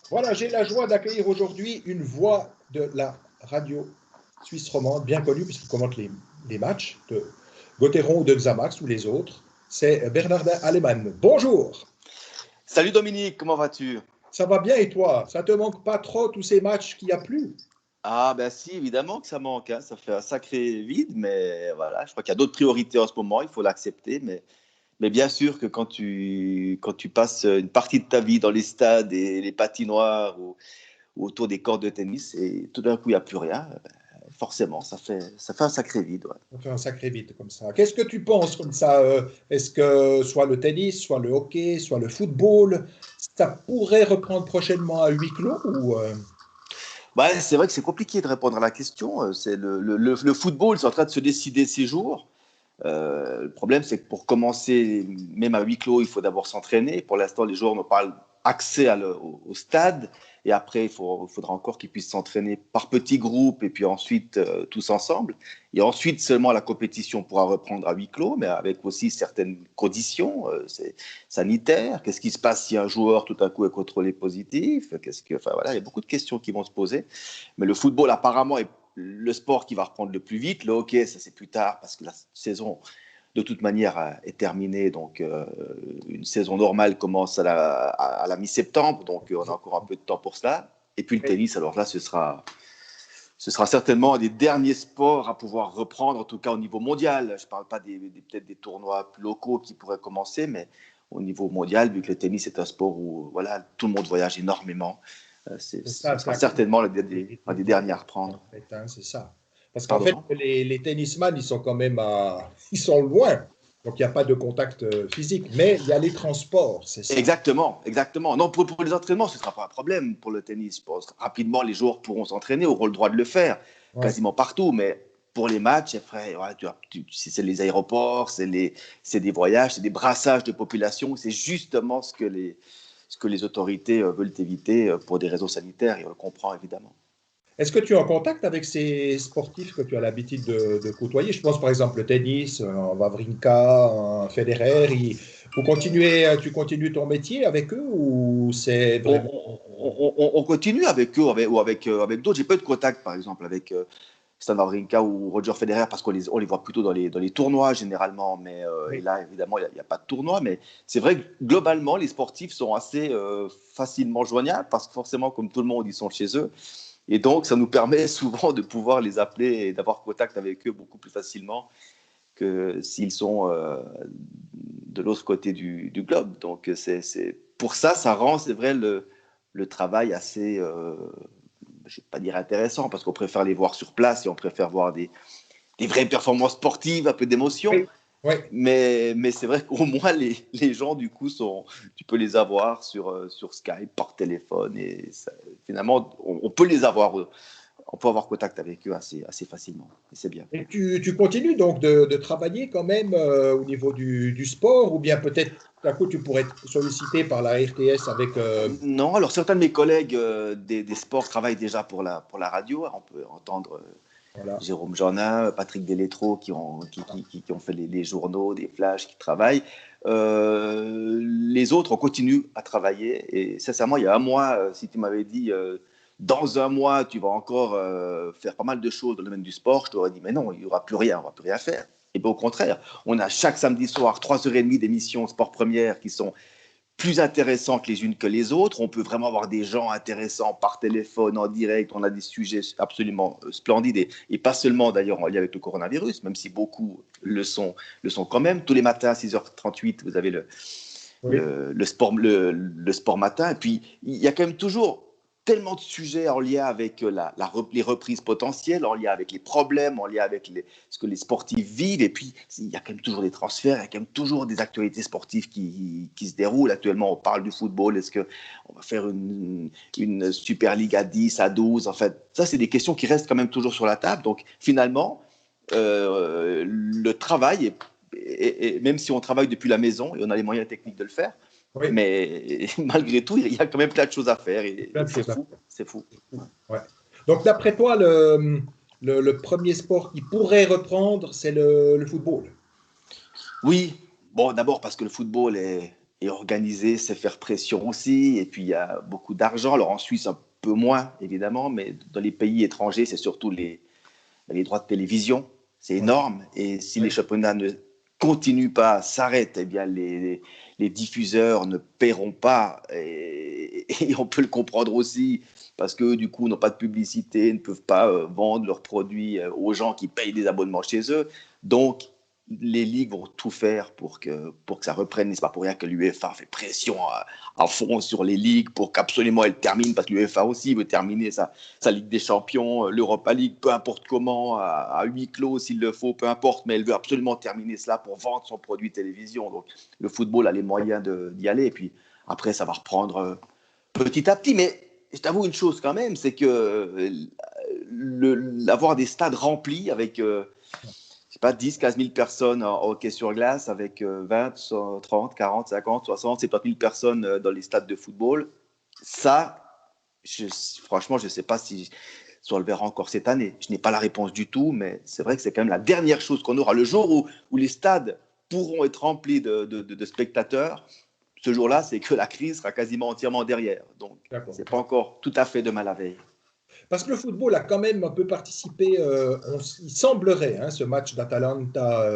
Voilà, j'ai la joie d'accueillir aujourd'hui une voix de la radio suisse romande, bien connue puisqu'il commente les matchs de Gauthieron ou de Xamax ou les autres. C'est Bernardin Alemann. Bonjour, Salut Dominique, comment vas-tu? ça va bien et toi? Ça te manque pas trop tous ces matchs qu'il n'y a plus? Ah ben si, évidemment que ça manque, hein. Ça fait un sacré vide, mais voilà, je crois qu'il y a d'autres priorités en ce moment, il faut l'accepter, mais bien sûr que quand tu passes une partie de ta vie dans les stades et les patinoires ou autour des corts de tennis et tout d'un coup il n'y a plus rien, ben, forcément ça fait un sacré vide. Ouais. On fait un sacré vite comme ça. Qu'est-ce que tu penses comme ça? Est-ce que soit le tennis, soit le hockey, soit le football, ça pourrait reprendre prochainement à huis clos ou Bah, c'est vrai que c'est compliqué de répondre à la question. C'est le football, c'est en train de se décider ces jours. Le problème, c'est que pour commencer, même à huis clos, il faut d'abord s'entraîner. Pour l'instant, les joueurs n'ont pas accès au stade. Et après, faudra encore qu'ils puissent s'entraîner par petits groupes et puis ensuite tous ensemble. Et ensuite, seulement la compétition pourra reprendre à huis clos, mais avec aussi certaines conditions sanitaires. Qu'est-ce qui se passe si un joueur tout à coup est contrôlé positif? Enfin voilà, il y a beaucoup de questions qui vont se poser. Mais le football, apparemment, est le sport qui va reprendre le plus vite. Le hockey, ça c'est plus tard parce que la saison, de toute manière, est terminée. Donc, une saison normale commence à la mi-septembre. Donc, on a encore un peu de temps pour cela. Et puis le tennis, alors là, ce sera certainement un des derniers sports à pouvoir reprendre, en tout cas au niveau mondial. Je ne parle pas peut-être des tournois plus locaux qui pourraient commencer, mais au niveau mondial, vu que le tennis est un sport où voilà, tout le monde voyage énormément, c'est ce ça, c'est sera à cause certainement un des des derniers à en reprendre. fait, hein, c'est ça. Parce qu'en fait, Pardon? les tennisman, ils sont quand même ils sont loin. Donc, il n'y a pas de contact physique. Mais il y a les transports, c'est ça. Exactement, exactement. Non, pour les entraînements, ce ne sera pas un problème pour le tennis. Je pense rapidement, les joueurs pourront s'entraîner, auront le droit de le faire, Ouais. quasiment partout. Mais pour les matchs, après, voilà, c'est les aéroports, c'est des voyages, c'est des brassages de population. C'est justement ce que les autorités veulent éviter pour des raisons sanitaires, et on le comprend évidemment. Est-ce que tu es en contact avec ces sportifs que tu as l'habitude de côtoyer? Je pense par exemple le tennis, Wawrinka, Federer. Tu continues ton métier avec eux ou c'est On, vraiment. on continue avec eux ou avec d'autres. J'ai pas eu de contact, par exemple, avec Stan Wawrinka ou Roger Federer parce qu'on les voit plutôt dans les tournois généralement. Et Oui. là, évidemment, il n'y a pas de tournoi. Mais c'est vrai que globalement, les sportifs sont assez facilement joignables parce que forcément, comme tout le monde, ils sont chez eux. Et donc, ça nous permet souvent de pouvoir les appeler et d'avoir contact avec eux beaucoup plus facilement que s'ils sont de l'autre côté du globe. Donc, pour ça, ça rend, c'est vrai, le travail assez, je ne vais pas dire intéressant, parce qu'on préfère les voir sur place et on préfère voir des vraies performances sportives, un peu d'émotion. Oui. Oui. Mais c'est vrai qu'au moins, les gens, du coup, tu peux les avoir sur Skype, par téléphone. Et ça, finalement, on peut les avoir, on peut avoir contact avec eux assez facilement. Et c'est bien. Et tu continues donc de travailler quand même au niveau du sport ou bien peut-être d'un coup tu pourrais être sollicité par la RTS avec. Non, alors certains de mes collègues des sports travaillent déjà pour la radio. On peut entendre Voilà. Jérôme Jornin, Patrick Delétro qui ont fait les journaux, des flashs, qui travaillent. Les autres, on continue à travailler. Et sincèrement, il y a un mois, si tu m'avais dit dans un mois, tu vas encore faire pas mal de choses dans le domaine du sport, je t'aurais dit, mais non, il n'y aura plus rien, on ne va plus rien faire. Et bien au contraire, on a chaque samedi soir 3h30 d'émissions sport première qui sont plus intéressantes les unes que les autres. On peut vraiment avoir des gens intéressants par téléphone, en direct. On a des sujets absolument splendides et pas seulement d'ailleurs en lien avec le coronavirus, même si beaucoup le sont quand même. Tous les matins à 6h38, vous avez le, Oui. le, le sport, le sport matin. Et puis, il y a quand même toujours tellement de sujets en lien avec les reprises potentielles, en lien avec les problèmes, en lien avec ce que les sportifs vivent. Et puis, il y a quand même toujours des transferts, il y a quand même toujours des actualités sportives qui se déroulent. Actuellement, on parle du football. Est-ce qu'on va faire une Super League à 10, à 12? En fait, ça, c'est des questions qui restent quand même toujours sur la table. Donc, finalement, le travail et même si on travaille depuis la maison et on a les moyens techniques de le faire, Oui. mais malgré tout, il y a quand même plein de choses à faire Plein et de c'est choses à fou, faire. c'est fou. Ouais. Donc d'après toi, le premier sport qui pourrait reprendre, c'est le football. Oui, bon, d'abord parce que le football Et organiser, c'est faire pression aussi. Et puis, il y a beaucoup d'argent. Alors, en Suisse, un peu moins, évidemment, mais dans les pays étrangers, c'est surtout les droits de télévision. C'est Ouais. énorme. Et si les Ouais. championnats ne continuent pas, s'arrêtent, eh bien, les diffuseurs ne paieront pas. Et on peut le comprendre aussi, parce que du coup, n'ont pas de publicité, ne peuvent pas vendre leurs produits aux gens qui payent des abonnements chez eux. Donc, les ligues vont tout faire pour que ça reprenne. C'est pas pour rien que l'UEFA fait pression à fond sur les ligues pour qu'absolument elles terminent, parce que l'UEFA aussi veut terminer sa Ligue des Champions, l'Europa League, peu importe comment, à huis clos s'il le faut, peu importe, mais elle veut absolument terminer cela pour vendre son produit télévision. Donc le football a les moyens d'y aller, et puis après ça va reprendre petit à petit. Mais je t'avoue une chose quand même, c'est que avoir des stades remplis avec je sais pas, 10, 15 000 personnes en hockey sur glace avec 20, 30, 40, 50, 60, 70 000 personnes dans les stades de football. Ça, franchement, je ne sais pas si on le verra encore cette année. Je n'ai pas la réponse du tout, mais c'est vrai que c'est quand même la dernière chose qu'on aura. Le jour où les stades pourront être remplis de spectateurs, ce jour-là, c'est que la crise sera quasiment entièrement derrière. Donc, ce D'accord. n'est pas encore tout à fait demain la veille. Parce que le football a quand même un peu participé, il semblerait, hein, ce match d'Atalanta,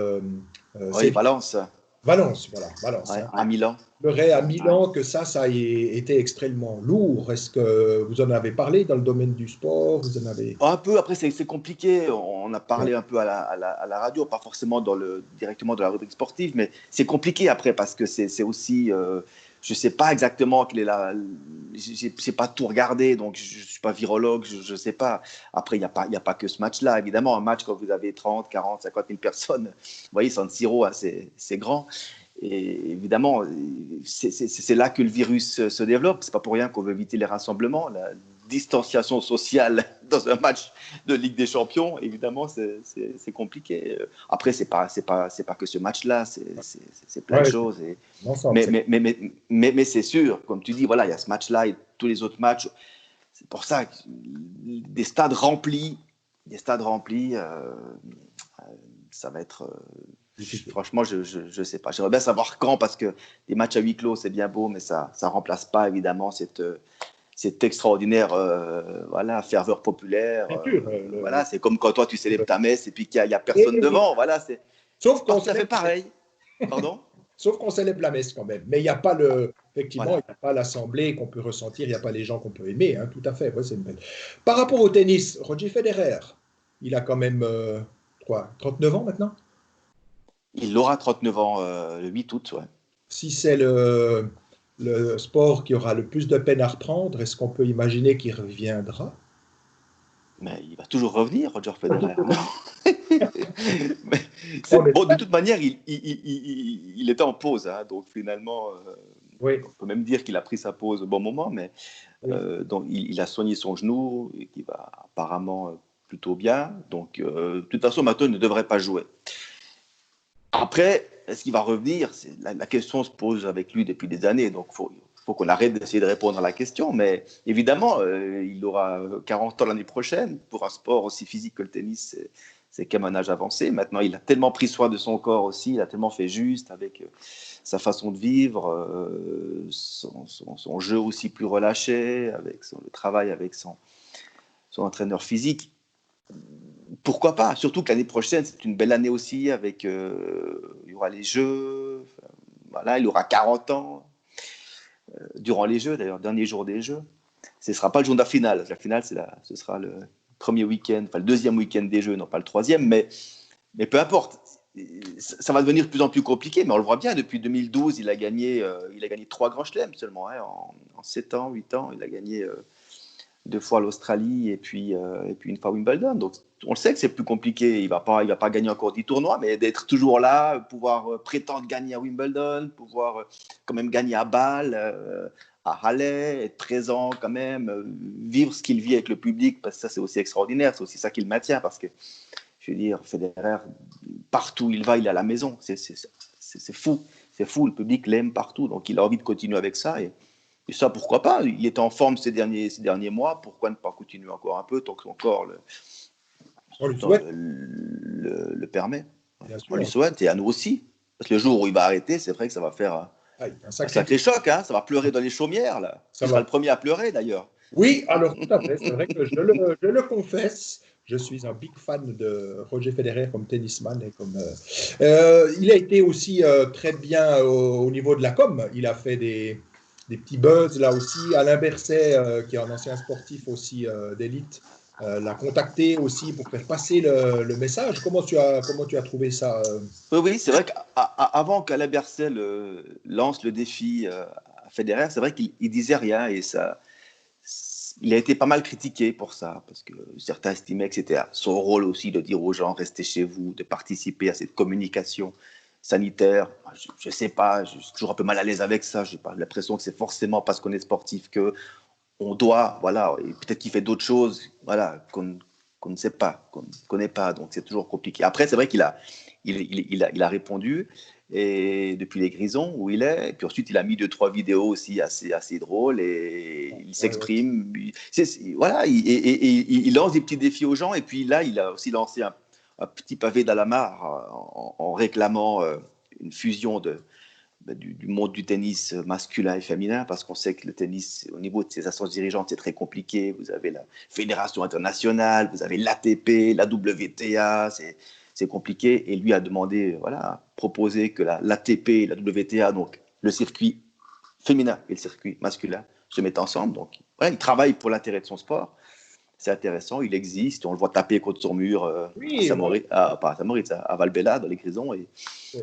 Oui, c'est Valence, Valence, voilà, Valence. ouais, Hein. à Milan. Il semblerait à Ouais. Milan que ça a été extrêmement lourd. Est-ce que vous en avez parlé dans le domaine du sport? Vous en avez... Un peu, après, c'est compliqué. On a Ouais. parlé un peu à la radio, pas forcément directement dans la rubrique sportive, mais c'est compliqué après parce que c'est aussi. Je ne sais pas exactement quelle est la. Je n'ai pas tout regardé, donc je ne suis pas virologue, je ne sais pas. Après, il y a pas que ce match-là. Évidemment, un match quand vous avez 30, 40, 50 000 personnes, vous voyez, San Siro, hein, c'est grand. Et évidemment, c'est là que le virus se développe. C'est pas pour rien qu'on veut éviter les rassemblements. La distanciation sociale dans un match de Ligue des Champions, évidemment, c'est compliqué. Après, c'est pas que ce match-là, c'est plein de Ouais, choses. l'ensemble, Mais c'est sûr, comme tu dis, voilà, il y a ce match-là et tous les autres matchs. C'est pour ça que des stades remplis, ça va être. difficile. Franchement, je sais pas. J'aimerais bien savoir quand, parce que des matchs à huis clos, c'est bien beau, mais ça remplace pas évidemment cette extraordinaire voilà, ferveur populaire. Bien sûr. Voilà, c'est comme quand toi tu célèbres ta messe et puis qu'il y a Et- personne devant. Voilà, c'est sauf pas qu'on tout à fait célèbre, pareil. Pardon? sauf qu'on célèbre la messe quand même. Mais il n'y a pas effectivement, il Voilà. n'y a pas l'assemblée qu'on peut ressentir, il n'y a pas les gens qu'on peut aimer, hein, tout à fait. Ouais, c'est une belle. Par rapport au tennis, Roger Federer, il a quand même quoi, 39 ans maintenant? Il aura 39 ans le 8 août, ouais. Si c'est le sport qui aura le plus de peine à reprendre, est-ce qu'on peut imaginer qu'il reviendra? Mais il va toujours revenir, Roger Federer. Non. Mais On bon, de espère. toute manière, il était en pause, hein, donc finalement, Oui, on peut même dire qu'il a pris sa pause au bon moment, mais oui. donc il a soigné son genou, et qui va apparemment plutôt bien. Donc, de toute façon, maintenant, il ne devrait pas jouer. Après, est-ce qu'il va revenir? La question se pose avec lui depuis des années, donc faut qu'on arrête d'essayer de répondre à la question. Mais évidemment, il aura 40 ans l'année prochaine. Pour un sport aussi physique que le tennis, c'est quand même un âge avancé. Maintenant, il a tellement pris soin de son corps aussi, il a tellement fait juste avec sa façon de vivre, son jeu aussi plus relâché, avec le travail avec son entraîneur physique. Pourquoi pas? Surtout que l'année prochaine, c'est une belle année aussi, avec il y aura les Jeux, enfin, voilà, il aura 40 ans, durant les Jeux d'ailleurs, dernier jour des Jeux. Ce ne sera pas le jour de la finale. La finale, ce sera le premier week-end, enfin le deuxième week-end des Jeux, non pas le troisième, mais peu importe. Ça va devenir de plus en plus compliqué, mais on le voit bien, depuis 2012, il a gagné 3 grands chelems seulement, hein, en 7 ans, 8 ans, il a gagné 2 fois l'Australie et puis une fois Wimbledon. Donc on le sait que c'est plus compliqué. Il va pas gagner encore 10 tournois, mais d'être toujours là, pouvoir prétendre gagner à Wimbledon, pouvoir quand même gagner à Bâle, à Halle, être présent quand même, vivre ce qu'il vit avec le public, parce que ça c'est aussi extraordinaire. C'est aussi ça qui le maintient, parce que je veux dire, Federer, partout où il va, il est à la maison. C'est fou. C'est fou, le public l'aime partout. Donc il a envie de continuer avec ça. Et ça, pourquoi pas? Il était en forme ces derniers mois. Pourquoi ne pas continuer encore un peu tant que son corps On lui souhaite, le permet? bien On lui sûr. souhaite, et à nous aussi. Parce que le jour où il va arrêter, c'est vrai que ça va faire Un Un sacré choc, hein, ça va pleurer dans les chaumières, là. Ça Tu seras va. le premier à pleurer, d'ailleurs. Oui, alors tout à fait. C'est vrai que je le confesse. Je suis un big fan de Roger Federer comme tennisman et il a été aussi très bien au niveau de la com. Il a fait des petits buzz là aussi. Alain Berset, qui est un ancien sportif aussi d'élite, l'a contacté aussi pour faire passer le message. Comment tu as trouvé ça Oui, oui, c'est vrai qu'avant qu'Alain Berset lance le défi à Federer, c'est vrai qu'il disait rien et ça, il a été pas mal critiqué pour ça, parce que certains estimaient que c'était son rôle aussi de dire aux gens restez chez vous, de participer à cette communication sanitaire. Je ne sais pas, je suis toujours un peu mal à l'aise avec ça. Je n'ai pas l'impression que c'est forcément parce qu'on est sportif que on doit, voilà, et peut-être qu'il fait d'autres choses, voilà, qu'on ne sait pas, qu'on ne connaît pas, donc c'est toujours compliqué. Après, c'est vrai qu'il a répondu, et depuis les Grisons où il est, et puis ensuite il a mis 2-3 vidéos aussi assez drôles, et il Ouais, ouais. s'exprime, voilà, il lance des petits défis aux gens, et puis là, il a aussi lancé un petit pavé dans la mare en réclamant une fusion du monde du tennis masculin et féminin, parce qu'on sait que le tennis, au niveau de ses instances dirigeantes, c'est très compliqué. Vous avez la Fédération internationale, vous avez l'ATP, la WTA, c'est compliqué. Et lui a demandé, voilà, proposé que l'ATP et la WTA, donc le circuit féminin et le circuit masculin, se mettent ensemble. Donc, voilà, il travaille pour l'intérêt de son sport. C'est intéressant, il existe, on le voit taper contre son mur à Oui, voilà. Samoritz, pas à Samoritz, à Valbella, dans les Grisons. Et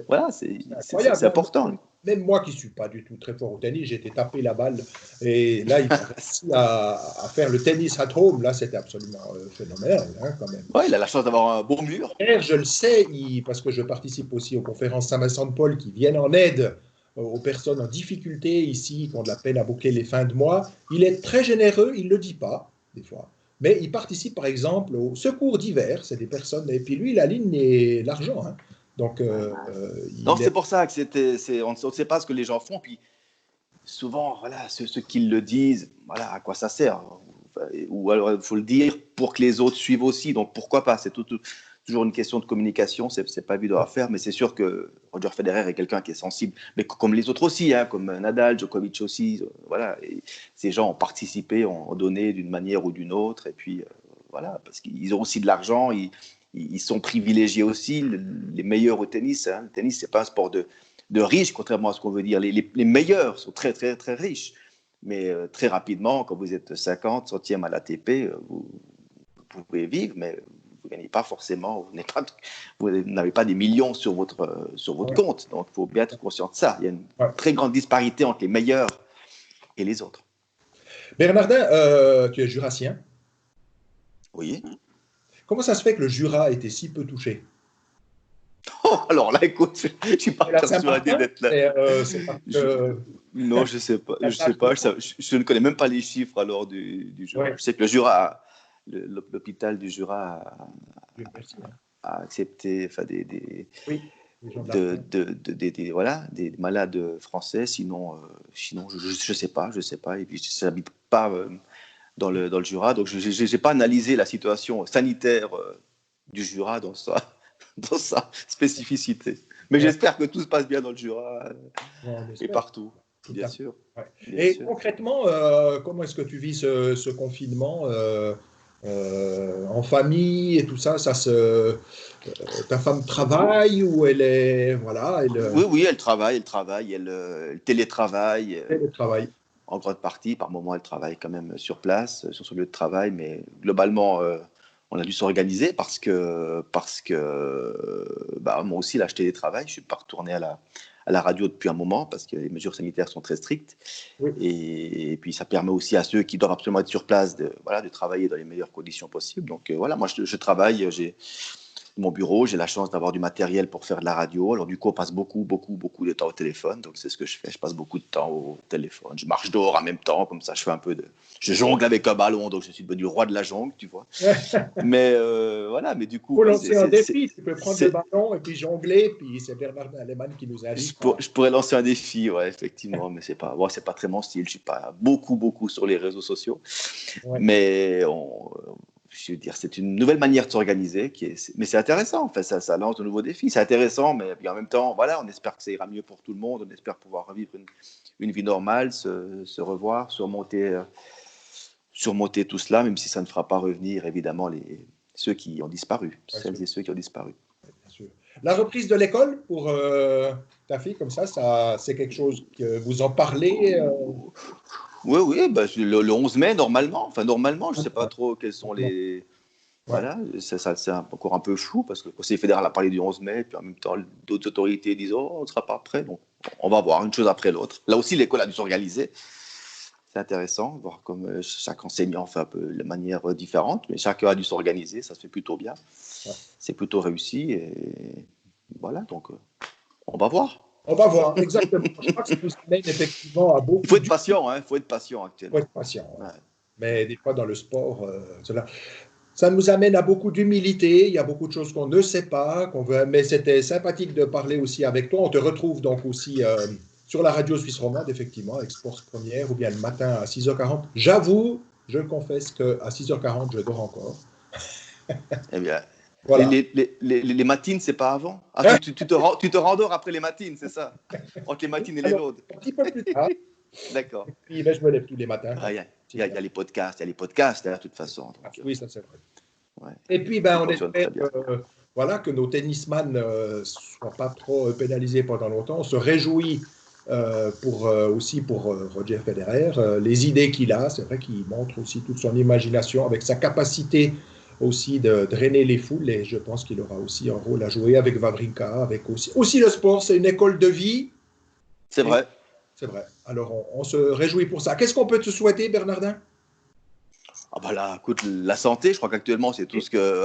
voilà, C'est incroyable, c'est hein. important. Même moi qui ne suis pas du tout très fort au tennis, j'ai été tapé la balle. Et là, il a réussi à faire le tennis at home. Là, c'était absolument phénoménal, hein, quand même. Ouais, il a la chance d'avoir un bon mur. Je le sais, parce que je participe aussi aux conférences Saint-Vincent-de-Paul qui viennent en aide aux personnes en difficulté ici, qui ont de la peine à boucler les fins de mois. Il est très généreux, il ne le dit pas, des fois. Mais il participe, par exemple, au secours d'hiver. C'est des personnes. Et puis lui, la ligne est l'argent, hein. Donc, Non, il c'est est. pour ça que on ne sait pas ce que les gens font. Puis souvent, voilà, ceux qui le disent, voilà, à quoi ça sert? Ou alors, il faut le dire pour que les autres suivent aussi. Donc, pourquoi pas? C'est toujours une question de communication. C'est pas évident à faire, mais c'est sûr que Roger Federer est quelqu'un qui est sensible, mais comme les autres aussi, hein, comme Nadal, Djokovic aussi. Voilà, et ces gens ont participé, ont donné d'une manière ou d'une autre. Et puis, voilà, parce qu'ils ont aussi de l'argent. Ils sont privilégiés aussi, les meilleurs au tennis. Hein. Le tennis, c'est pas un sport de riches, contrairement à ce qu'on veut dire. Les meilleurs sont très, très, très riches. Mais très rapidement, quand vous êtes 50 centièmes à l'ATP, vous pouvez vivre, mais vous ne gagnez pas forcément, vous n'avez pas des millions sur votre Ouais, compte. Donc, il faut bien être conscient de ça. Il y a une ouais. très grande disparité entre les meilleurs et les autres. Bernardin, tu es jurassien. Oui. Comment ça se fait que le Jura a été si peu touché? Oh, alors là, écoute, je ne suis pas C'est la persuadé Saint-Martin? d'être là. C'est parce Je, que non, je sais pas. la Je sais tâche de pas. fond. Je ne connais même pas les chiffres alors du Jura. Ouais, Je sais que le Jura, l'hôpital du Jura Dieu merci, hein. a accepté, enfin, Oui, les gens de la France. voilà, des malades français. Sinon, je sais pas. Et puis, je n'habite pas dans le Jura, donc je n'ai pas analysé la situation sanitaire du Jura dans sa, dans sa spécificité. Mais Ouais, j'espère que tout se passe bien dans le Jura bon, on et espère, partout, tout bien à fait. sûr, Ouais. bien Et sûr. concrètement, comment est-ce que tu vis ce confinement en famille et tout ça? Ta femme travaille ou elle est, voilà, Oui, oui, elle télétravaille elle travaille. en grande partie. Par moment, elle travaille quand même sur place, sur son lieu de travail, mais globalement, on a dû s'organiser parce que bah, moi aussi, là, je télétravaille. Je ne suis pas retourné à la radio depuis un moment parce que les mesures sanitaires sont très strictes. Oui. Et puis, ça permet aussi à ceux qui doivent absolument être sur place voilà, de travailler dans les meilleures conditions possibles. Donc, voilà, moi, je travaille. J'ai mon bureau, j'ai la chance d'avoir du matériel pour faire de la radio. Alors, du coup, on passe beaucoup, beaucoup, beaucoup de temps au téléphone. Donc, c'est ce que je fais. Je passe beaucoup de temps au téléphone. Je marche dehors en même temps, comme ça, je fais un peu de. Je jongle avec un ballon, donc je suis devenu le roi de la jongle, tu vois. Mais voilà, mais du coup, Faut ouais, lancer un défi. Tu peux prendre le ballon et puis jongler. Puis c'est Bernardin Alemann qui nous je, invite pour- je pourrais lancer un défi, ouais, effectivement, mais c'est pas très mon style. Je suis pas beaucoup, beaucoup sur les réseaux sociaux. Ouais. Mais je veux dire, c'est une nouvelle manière de s'organiser, mais c'est intéressant. Enfin, ça lance de nouveaux défis. C'est intéressant, mais en même temps, voilà, on espère que ça ira mieux pour tout le monde. On espère pouvoir revivre une vie normale, se revoir, surmonter tout cela, même si ça ne fera pas revenir, évidemment, ceux qui ont disparu, celles et ceux qui ont disparu. Bien sûr. La reprise de l'école pour ta fille, comme ça, c'est quelque chose que vous en parlez Oui, bah, le 11 mai, normalement. Enfin, normalement, je ne sais pas trop quels sont les... Ouais. Voilà, c'est encore un peu flou, parce que le Conseil fédéral a parlé du 11 mai, puis en même temps, d'autres autorités disent « Oh, on ne sera pas prêt ». Donc, on va voir une chose après l'autre. Là aussi, l'école a dû s'organiser. C'est intéressant, voir comme chaque enseignant fait un peu de manière différente, mais chacun a dû s'organiser, ça se fait plutôt bien. Ouais. C'est plutôt réussi, et voilà, donc on va voir. On va voir, exactement. Je crois que ça nous amène effectivement à beaucoup. Il faut être patient, hein, il faut être patient actuellement. Il faut être patient. Ouais. Mais des fois, dans le sport, ça nous amène à beaucoup d'humilité. Il y a beaucoup de choses qu'on ne sait pas, qu'on veut. Mais c'était sympathique de parler aussi avec toi. On te retrouve donc aussi sur la radio suisse romande, effectivement, avec Sports Première, ou bien le matin à 6h40. J'avoue, je confesse qu'à 6h40, je dors encore. Eh bien, Voilà. les matines, c'est pas avant. Ah, tu te rendors après les matines, c'est ça? Entre les matines et les laudes. Un petit peu plus tard. D'accord. Et puis, ben, je me lève tous les matins. Il y a les podcasts, hein, de toute façon. Donc, oui, ça c'est vrai. Ouais. Et puis, ben, on espère voilà, que nos tennisman ne soient pas trop pénalisés pendant longtemps. On se réjouit aussi pour Roger Federer, les idées qu'il a. C'est vrai qu'il montre aussi toute son imagination avec sa capacité aussi de drainer les foules. Et je pense qu'il aura aussi un rôle à jouer avec Wawrinka, avec aussi le sport. C'est une école de vie. C'est vrai. C'est vrai. Alors, on se réjouit pour ça. Qu'est-ce qu'on peut te souhaiter, Bernardin? Ah bah là, écoute, la santé, je crois qu'actuellement, c'est tout ce que...